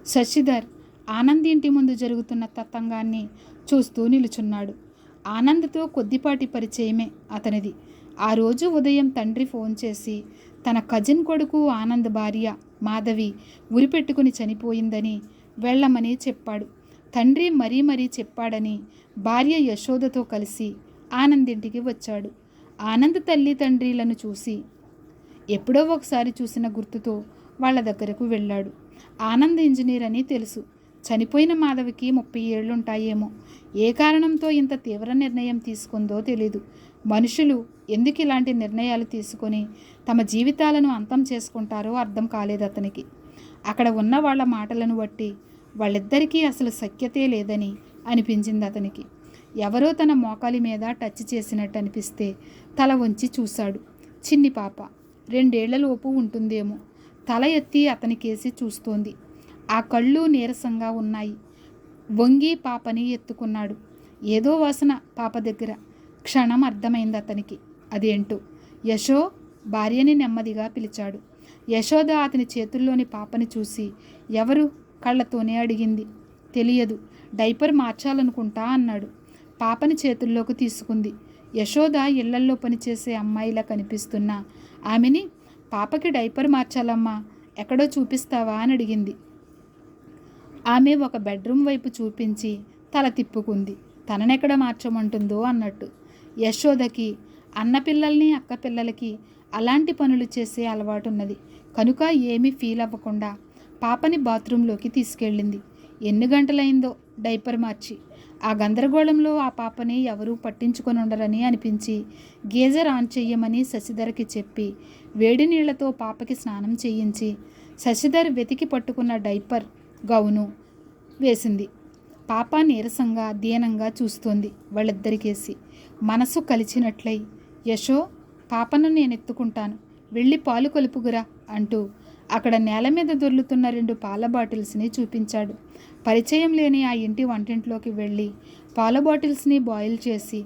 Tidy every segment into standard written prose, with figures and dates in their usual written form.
శశిధర్ ఆనంద్ ఇంటి ముందు జరుగుతున్న తతంగాన్ని చూస్తూ నిలుచున్నాడు. ఆనంద్తో కొద్దిపాటి పరిచయమే అతనిది. ఆ రోజు ఉదయం తండ్రి ఫోన్ చేసి తన కజిన్ కొడుకు ఆనంద్ భార్య మాధవి ఉరిపెట్టుకుని చనిపోయిందని వెళ్ళమని చెప్పాడు. తండ్రి మరీ చెప్పాడని భార్య యశోదతో కలిసి ఆనంద్ ఇంటికి వచ్చాడు. ఆనంద్ తల్లి తండ్రిలను చూసి ఎప్పుడో ఒకసారి చూసిన గుర్తుతో వాళ్ళ దగ్గరకు వెళ్ళాడు. ఆనంద్ ఇంజనీర్ అని తెలుసు. చనిపోయిన మాధవికి 30 ఏళ్లుంటాయేమో. ఏ కారణంతో ఇంత తీవ్ర నిర్ణయం తీసుకుందో తెలీదు. మనుషులు ఎందుకు ఇలాంటి నిర్ణయాలు తీసుకొని తమ జీవితాలను అంతం చేసుకుంటారో అర్థం కాలేదు అతనికి. అక్కడ ఉన్న వాళ్ళ మాటలను బట్టి వాళ్ళిద్దరికీ అసలు సఖ్యతే లేదని అనిపించింది అతనికి. ఎవరో తన మోకాలి మీద టచ్ చేసినట్టు అనిపిస్తే తల వంచి చూశాడు. చిన్ని పాప 2 ఏళ్లలోపు ఉంటుందేమో. తల ఎత్తి అతనికేసి చూస్తోంది. ఆ కళ్ళు నీరసంగా ఉన్నాయి. వంగి పాపని ఎత్తుకున్నాడు. ఏదో వాసన పాప దగ్గర. క్షణం అర్థమైంది అతనికి అదేంటో. యశో భార్యని నెమ్మదిగా పిలిచాడు. యశోద అతని చేతుల్లోని పాపని చూసి ఎవరు కళ్ళతోనే అడిగింది. తెలియదు, డైపర్ మార్చాలనుకుంటా అన్నాడు. పాపని చేతుల్లోకి తీసుకుంది. యశోద ఇళ్లల్లో పనిచేసే అమ్మాయిలా కనిపిస్తున్నా ఆమెని పాపకి డైపర్ మార్చాలమ్మా, ఎక్కడో చూపిస్తావా అని అడిగింది. ఆమె ఒక బెడ్రూమ్ వైపు చూపించి తల తిప్పుకుంది. తననెక్కడ మార్చమంటుందో అన్నట్టు. యశోదకి అన్నపిల్లల్ని అక్కపిల్లలకి అలాంటి పనులు చేసే అలవాటున్నది కనుక ఏమీ ఫీల్ అవ్వకుండా పాపని బాత్రూంలోకి తీసుకెళ్ళింది. ఎన్ని గంటలైందో డైపర్ మార్చి. ఆ గందరగోళంలో ఆ పాపని ఎవరూ పట్టించుకొని ఉండరని అనిపించి గీజర్ ఆన్ చెయ్యమని శశిధర్కి చెప్పి వేడి నీళ్లతో పాపకి స్నానం చేయించి శశిధర్ వెతికి పట్టుకున్న డైపర్ గౌను వేసింది. పాప నీరసంగా దీనంగా చూస్తోంది వాళ్ళిద్దరికేసి. మనసు కలిచినట్లయి యశో, పాపను నేనెత్తుకుంటాను, వెళ్ళి పాలు కలుపుగురా అంటూ అక్కడ నేల మీద దొర్లుతున్న 2 పాల బాటిల్స్ని చూపించాడు. పరిచయం లేని ఆ ఇంటి వంటింట్లోకి వెళ్ళి పాల బాటిల్స్ని బాయిల్ చేసి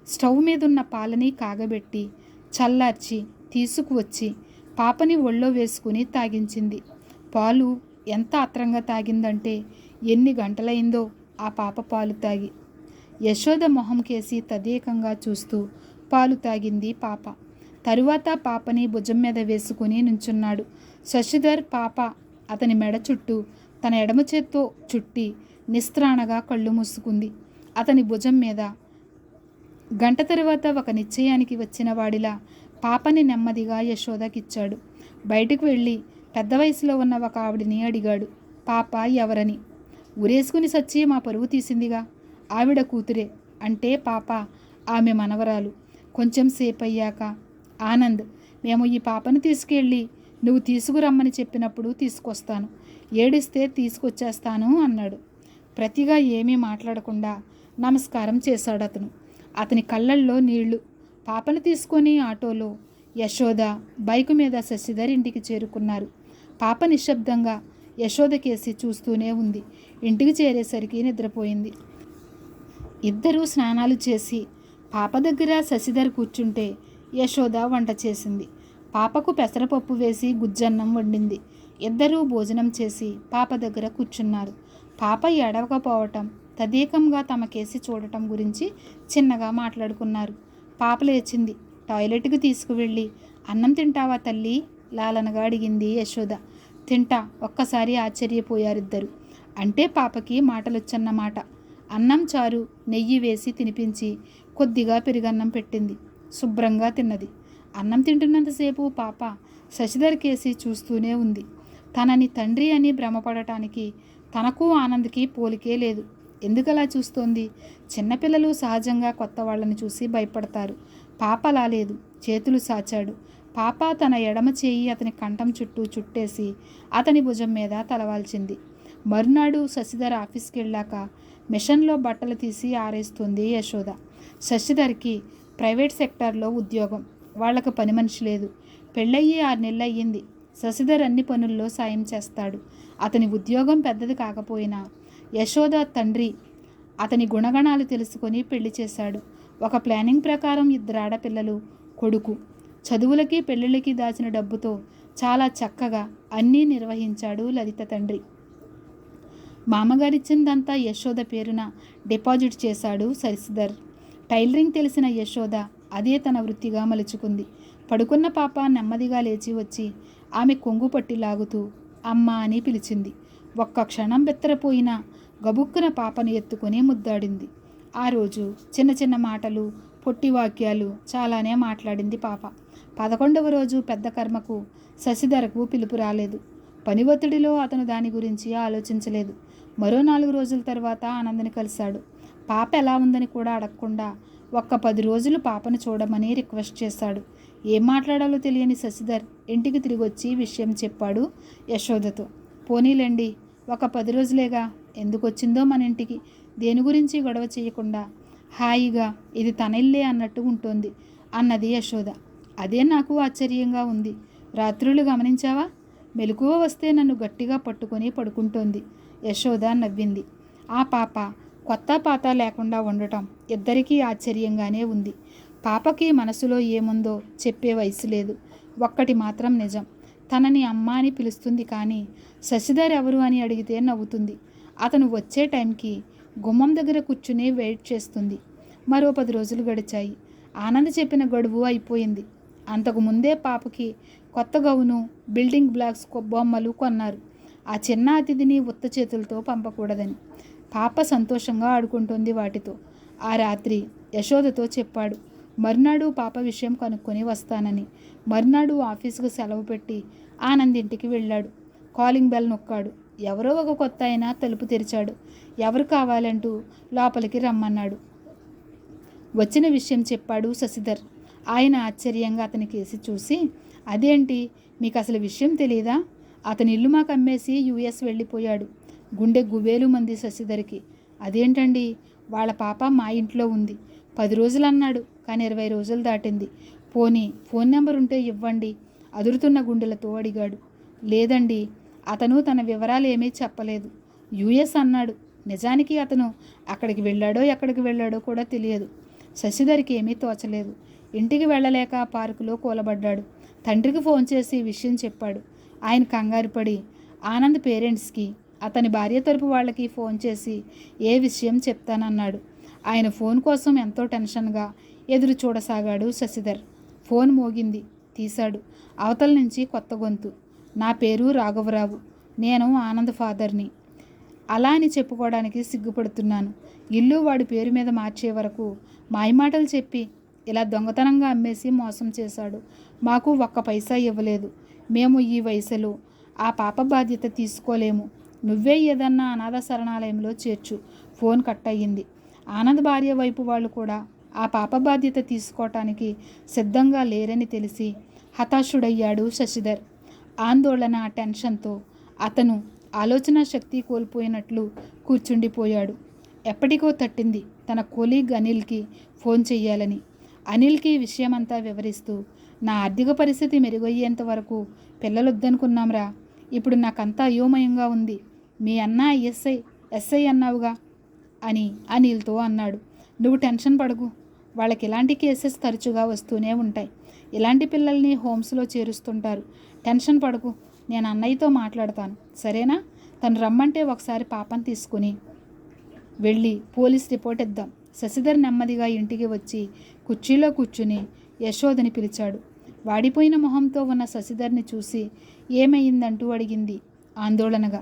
స్టవ్ మీదున్న పాలని కాగబెట్టి చల్లార్చి తీసుకువచ్చి పాపని ఒళ్ళో వేసుకుని తాగించింది. పాలు ఎంత ఆత్రంగా తాగిందంటే ఎన్ని గంటలైందో ఆ పాప పాలు తాగి. యశోద మొహం కేసి తదేకంగా చూస్తూ పాలు తాగింది పాప. తరువాత పాపని భుజం మీద వేసుకుని నుంచున్నాడు. శశిధర్ పాప అతని మెడ చుట్టూ తన ఎడమ చేత్తో చుట్టి నిస్త్రాణగా కళ్ళు మూసుకుంది. అతని భుజం మీద. గంట తరువాత ఒక నిశ్చయానికి వచ్చిన వాడిలా పాపని నెమ్మదిగా యశోదకిచ్చాడు. బయటకు వెళ్ళి పెద్ద వయసులో ఉన్న ఒక ఆవిడిని అడిగాడు. పాప ఎవరని. ఉరేసుకుని సచ్చి మా పరువు తీసిందిగా, ఆవిడ కూతురే అంటే పాప ఆమె మనవరాలు. కొంచెం సేపు అయ్యాక ఆనంద్, మేము ఈ పాపను తీసుకెళ్ళి నువ్వు తీసుకురమ్మని చెప్పినప్పుడు తీసుకొస్తాను, ఏడిస్తే తీసుకొచ్చేస్తాను అన్నాడు. ప్రతిగా ఏమీ మాట్లాడకుండా నమస్కారం చేశాడు అతను. అతని కళ్ళల్లో నీళ్లు. పాపను తీసుకొని ఆటోలో యశోద బైకు మీద శశిధర్ ఇంటికి చేరుకున్నారు. పాప నిశ్శబ్దంగా యశోద కేసి చూస్తూనే ఉంది. ఇంటికి చేరేసరికి నిద్రపోయింది. ఇద్దరూ స్నానాలు చేసి పాప దగ్గర శశిధర్ కూర్చుంటే యశోద వంట చేసింది. పాపకు పెసరపప్పు వేసి గుజ్జన్నం వండింది. ఇద్దరూ భోజనం చేసి పాప దగ్గర కూర్చున్నారు. పాప ఎడవకపోవటం, తదేకంగా తమ కేసి చూడటం గురించి చిన్నగా మాట్లాడుకున్నారు. పాప లేచింది. టాయిలెట్కి తీసుకువెళ్ళి అన్నం తింటావా తల్లి లాలనగా అడిగింది యశోద. తింటా. ఒక్కసారి ఆశ్చర్యపోయారిద్దరు. అంటే పాపకి మాటలొచ్చన్నమాట. అన్నం చారు నెయ్యి వేసి తినిపించి కొద్దిగా పెరుగన్నం పెట్టింది. శుభ్రంగా తిన్నది. అన్నం తింటున్నంతసేపు పాప శశిధర్ కేసి చూస్తూనే ఉంది. తనని తండ్రి అని భ్రమపడటానికి తనకు ఆనంద్కి పోలికే లేదు. ఎందుకలా చూస్తోంది? చిన్నపిల్లలు సహజంగా కొత్త వాళ్ళని చూసి భయపడతారు. పాప అలా లేదు. చేతులు సాచాడు. పాప తన ఎడమ చేయి అతని కంఠం చుట్టూ చుట్టేసి అతని భుజం మీద తలవాల్చింది. మరునాడు శశిధర్ ఆఫీస్కి వెళ్ళాక మిషన్లో బట్టలు తీసి ఆరేస్తుంది యశోద. శశిధర్కి ప్రైవేట్ సెక్టార్లో ఉద్యోగం. వాళ్లకు పని మనిషి లేదు. పెళ్ళయ్యి 6 నెలలు అయ్యింది. శశిధర్ అన్ని పనుల్లో సాయం చేస్తాడు. అతని ఉద్యోగం పెద్దది కాకపోయినా యశోద తండ్రి అతని గుణగణాలు తెలుసుకొని పెళ్లి చేశాడు. ఒక ప్లానింగ్ ప్రకారం 2 ఆడపిల్లలు, కొడుకు. చదువులకి పెళ్ళిళ్ళకి దాచిన డబ్బుతో చాలా చక్కగా అన్నీ నిర్వహించాడు లలిత తండ్రి. మామగారిచ్చిందంతా యశోద పేరున డిపాజిట్ చేశాడు శశిధర్. టైలరింగ్ తెలిసిన యశోద అదే తన వృత్తిగా మలుచుకుంది. పడుకున్న పాప నెమ్మదిగా లేచి వచ్చి ఆమె కొంగు పట్టి లాగుతూ అమ్మ అని పిలిచింది. ఒక్క క్షణం బెత్తరపోయినా గబుక్కున పాపను ఎత్తుకొని ముద్దాడింది. ఆ రోజు చిన్న చిన్న మాటలు, పొట్టి వాక్యాలు చాలానే మాట్లాడింది పాప. 11వ రోజు పెద్ద కర్మకు శశిధరకు పిలుపు రాలేదు. పని ఒత్తిడిలో అతను దాని గురించి ఆలోచించలేదు. మరో 4 రోజుల తర్వాత ఆనందని కలిశాడు. పాప ఎలా ఉందని కూడా అడగకుండా ఒక్క 10 రోజులు పాపను చూడమని రిక్వెస్ట్ చేశాడు. ఏం మాట్లాడాలో తెలియని శశిధర్ ఇంటికి తిరిగి వచ్చి విషయం చెప్పాడు యశోదతో. పోనీలేండి, ఒక 10 రోజులేగా, ఎందుకు వచ్చిందో మన ఇంటికి, దేని గురించి గొడవ చేయకుండా హాయిగా ఇది తన ఇల్లే అన్నట్టు ఉంటుంది అన్నది యశోద. అదే నాకు ఆశ్చర్యంగా ఉంది. రాత్రులు గమనించావా? మెలకువ వస్తే నన్ను గట్టిగా పట్టుకొని పడుకుంటోంది. యశోద నవ్వింది. ఆ పాప కొత్త పాత లేకుండా ఉండటం ఇద్దరికీ ఆశ్చర్యంగానే ఉంది. పాపకి మనసులో ఏముందో చెప్పే వయసు లేదు. ఒక్కటి మాత్రం నిజం, తనని అమ్మ అని పిలుస్తుంది, కానీ శశిధర్ ఎవరు అని అడిగితే నవ్వుతుంది. అతను వచ్చే టైంకి గుమ్మం దగ్గర కూర్చుని వెయిట్ చేస్తుంది. మరో 10 రోజులు గడిచాయి. ఆనంద్ చెప్పిన గడువు అయిపోయింది. అంతకు ముందే పాపకి కొత్త గౌను, బిల్డింగ్ బ్లాక్స్ బొమ్మలు కొన్నారు. ఆ చిన్న అతిథిని ఉత్త చేతులతో పంపకూడదని. పాప సంతోషంగా ఆడుకుంటుంది వాటితో. ఆ రాత్రి యశోదతో చెప్పాడు. మర్నాడు పాప విషయం కనుక్కొని వస్తానని. మర్నాడు ఆఫీసుకు సెలవు పెట్టి ఆనంద్ ఇంటికి వెళ్ళాడు. కాలింగ్ బెల్ నొక్కాడు. ఎవరో ఒక కొత్త ఆయన తలుపు తెరిచాడు. ఎవరు కావాలంటూ లోపలికి రమ్మన్నాడు. వచ్చిన విషయం చెప్పాడు శశిధర్. ఆయన ఆశ్చర్యంగా అతని కేసి చూసి, అదేంటి, మీకు అసలు విషయం తెలీదా? అతని ఇల్లు మాకు అమ్మేసి యుఎస్ వెళ్ళిపోయాడు. గుండె గుబేలు మంది శశిధర్కి. అదేంటండి, వాళ్ళ పాప మా ఇంట్లో ఉంది. 10 రోజులు అన్నాడు, కానీ 20 రోజులు దాటింది. పోనీ ఫోన్ నెంబర్ ఉంటే ఇవ్వండి, అదురుతున్న గుండెలతో అడిగాడు. లేదండి, అతను తన వివరాలు ఏమీ చెప్పలేదు. యుఎస్ అన్నాడు. నిజానికి అతను అక్కడికి వెళ్ళాడో ఎక్కడికి వెళ్ళాడో కూడా తెలియదు. శశిధర్కి ఏమీ తోచలేదు. ఇంటికి వెళ్ళలేక పార్కులో కూలబడ్డాడు. తండ్రికి ఫోన్ చేసి విషయం చెప్పాడు. ఆయన కంగారు పడి ఆనంద్ పేరెంట్స్కి, అతని భార్య తరపు వాళ్ళకి ఫోన్ చేసి ఏ విషయం చెప్తానన్నాడు. ఆయన ఫోన్ కోసం ఎంతో టెన్షన్గా ఎదురు చూడసాగాడు శశిధర్. ఫోన్ మోగింది. తీశాడు. అవతల నుంచి కొత్త గొంతు. నా పేరు రాఘవరావు, నేను ఆనంద్ ఫాదర్ని. అలా అని చెప్పుకోవడానికి సిగ్గుపడుతున్నాను. ఇల్లు వాడి పేరు మీద మార్చే వరకు మాయమాటలు చెప్పి ఇలా దొంగతనంగా అమ్మేసి మోసం చేశాడు. మాకు ఒక్క పైసా ఇవ్వలేదు. మేము ఈ వయసులో ఆ పాప బాధ్యత తీసుకోలేము. నువ్వే ఏదన్నా అనాథ శరణాలయంలో చేర్చు. ఫోన్ కట్ అయ్యింది. ఆనంద్ భార్య వైపు వాళ్ళు కూడా ఆ పాప బాధ్యత తీసుకోవటానికి సిద్ధంగా లేరని తెలిసి హతాశుడయ్యాడు శశిధర్. ఆందోళన, టెన్షన్తో అతను ఆలోచన శక్తి కోల్పోయినట్లు కూర్చుండిపోయాడు. ఎప్పటికో తట్టింది తన కొలీగ్ అనిల్కి ఫోన్ చెయ్యాలని. అనిల్కి విషయమంతా వివరిస్తూ, నా ఆర్థిక పరిస్థితి మెరుగయ్యేంత వరకు పిల్లలొద్దనుకున్నాంరా. ఇప్పుడు నాకంతా అయోమయంగా ఉంది. మీ అన్న ఎస్ఐ అన్నావుగా అని అనిల్తో అన్నాడు. నువ్వు టెన్షన్ పడకు. వాళ్ళకి ఇలాంటి కేసెస్ తరచుగా వస్తూనే ఉంటాయి. ఇలాంటి పిల్లల్ని హోమ్స్లో చేరుస్తుంటారు. టెన్షన్ పడకు, నేను అన్నయ్యతో మాట్లాడతాను, సరేనా? తను రమ్మంటే ఒకసారి పాపని తీసుకుని వెళ్ళి పోలీస్ రిపోర్ట్ ఇద్దాం. శశిధర్ నెమ్మదిగా ఇంటికి వచ్చి కుర్చీలో కూర్చుని యశోదని పిలిచాడు. వాడిపోయిన మొహంతో ఉన్న శశిధర్ని చూసి ఏమైందంటూ అడిగింది ఆందోళనగా.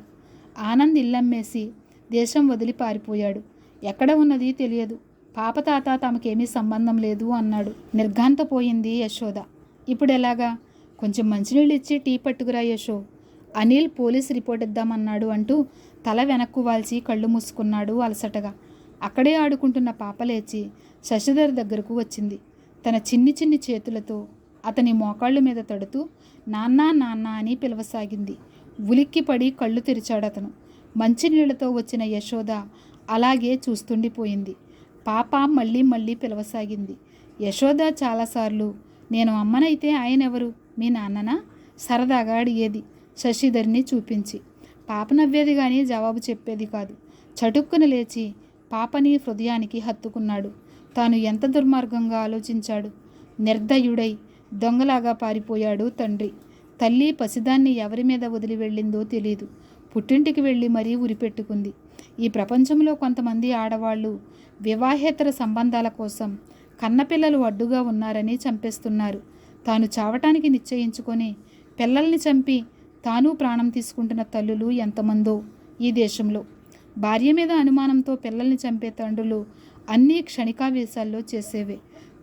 ఆనంద్ ఇల్లమ్మేసి దేశం వదిలి పారిపోయాడు. ఎక్కడ ఉన్నది తెలియదు. పాప తాత తమకేమీ సంబంధం లేదు అన్నాడు. నిర్ఘాంతపోయింది యశోద. ఇప్పుడు ఎలాగా? కొంచెం మంచినీళ్ళు ఇచ్చి టీ పట్టుకురా యశో. అనిల్ పోలీస్ రిపోర్ట్ ఇద్దామన్నాడు అంటూ తల వెనక్కు వాల్చి కళ్ళు మూసుకున్నాడు అలసటగా. అక్కడే ఆడుకుంటున్న పాప లేచి శశిధర్ దగ్గరకు వచ్చింది. తన చిన్ని చిన్ని చేతులతో అతని మోకాళ్ళ మీద తడుతూ నాన్న నాన్న అని పిలవసాగింది. ఉలిక్కిపడి కళ్ళు తెరిచాడతను. మంచినీళ్లతో వచ్చిన యశోద అలాగే చూస్తుండిపోయింది. పాప మళ్ళీ మళ్ళీ పిలవసాగింది. యశోద చాలాసార్లు, నేను అమ్మనైతే ఆయనెవరు, మీ నాన్ననా, సరదాగా అడిగేది శశిధర్ని చూపించి. పాప నవ్వేది కానీ జవాబు చెప్పేది కాదు. చటుక్కున లేచి పాపని హృదయానికి హత్తుకున్నాడు. తాను ఎంత దుర్మార్గంగా ఆలోచించాడు. నిర్దయుడై దొంగలాగా పారిపోయాడు తండ్రి. తల్లి పసిదాన్ని ఎవరి మీద వదిలి వెళ్ళిందో తెలీదు. పుట్టింటికి వెళ్ళి మరీ ఉరిపెట్టుకుంది. ఈ ప్రపంచంలో కొంతమంది ఆడవాళ్ళు వివాహేతర సంబంధాల కోసం కన్నపిల్లలు అడ్డుగా ఉన్నారని చంపేస్తున్నారు. తాను చావటానికి నిశ్చయించుకొని పిల్లల్ని చంపి తాను ప్రాణం తీసుకుంటున్న తల్లులు ఎంతమందో ఈ దేశంలో. భార్య మీద అనుమానంతో పిల్లల్ని చంపే తండ్రులు అన్నీ క్షణికావేశాల్లో చేసేవే.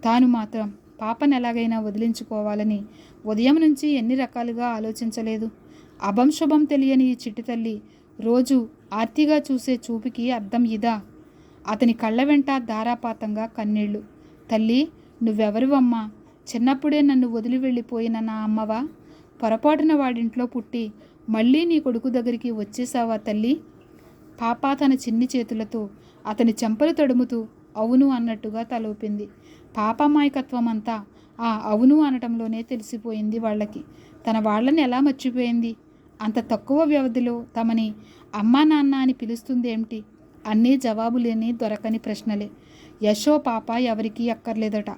తాను మాత్రం పాపను ఎలాగైనా వదిలించుకోవాలని ఉదయం నుంచి ఎన్ని రకాలుగా ఆలోచించలేదు. అభం శుభం తెలియని ఈ చిట్టి తల్లి రోజు ఆర్తిగా చూసే చూపుకి అర్థం ఇదా? అతని కళ్ళ వెంట ధారాపాతంగా కన్నీళ్లు. తల్లి, నువ్వెవరివమ్మా? చిన్నప్పుడే నన్ను వదిలి వెళ్ళిపోయిన నా అమ్మవా? పొరపాటున వాడింట్లో పుట్టి మళ్ళీ నీ కొడుకు దగ్గరికి వచ్చేసావా తల్లి? పాప తన చిన్ని చేతులతో అతని చెంపలు తడుముతూ అవును అన్నట్టుగా తలూపింది. పాప అమాయకత్వం అంతా ఆ అవును అనటంలోనే తెలిసిపోయింది వాళ్ళకి. తన వాళ్ళని ఎలా మర్చిపోయింది? అంత తక్కువ వ్యవధిలో తమని అమ్మా నాన్న అని పిలుస్తుందేమిటి? అన్నీ జవాబు లేని దొరకని ప్రశ్నలే. యశో పాప ఎవరికీ అక్కర్లేదట.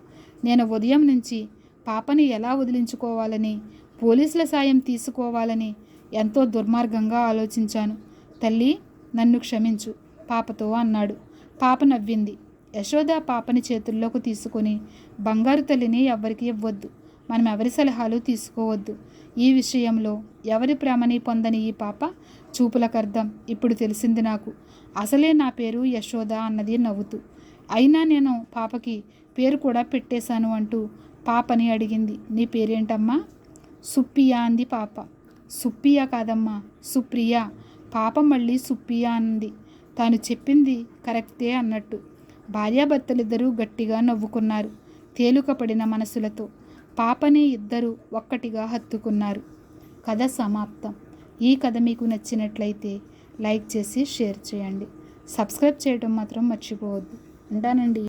నేను ఉదయం నుంచి పాపని ఎలా వదిలించుకోవాలని, పోలీసుల సాయం తీసుకోవాలని ఎంతో దుర్మార్గంగా ఆలోచించాను. తల్లి, నన్ను క్షమించు పాపతో అన్నాడు. పాప నవ్వింది. యశోద పాపని చేతుల్లోకి తీసుకొని, బంగారు తల్లిని ఎవ్వరికి ఇవ్వద్దు, మనం ఎవరి సలహాలు తీసుకోవద్దు. ఈ విషయంలో ఎవరి ప్రేమని పొందని ఈ పాప చూపులకర్థం ఇప్పుడు తెలిసింది నాకు. అసలే నా పేరు యశోద అన్నది నవ్వుతూ. అయినా నేను పాపకి పేరు కూడా పెట్టేశాను అంటూ పాపని అడిగింది. నీ పేరేంటమ్మా? సుప్పియా అంది పాప. సుప్పియా కాదమ్మా, సుప్రియ. పాప మళ్ళీ సుప్పియా అంది. తాను చెప్పింది కరెక్టే అన్నట్టు. భార్యాభర్తలిద్దరూ గట్టిగా నవ్వుకున్నారు తేలుకపడిన మనసులతో. పాపని ఇద్దరూ ఒక్కటిగా హత్తుకున్నారు. కథ సమాప్తం. ఈ కథ మీకు నచ్చినట్లయితే లైక్ చేసి షేర్ చేయండి. సబ్స్క్రైబ్ చేయడం మాత్రం మర్చిపోవద్దు. ఉంటానండి.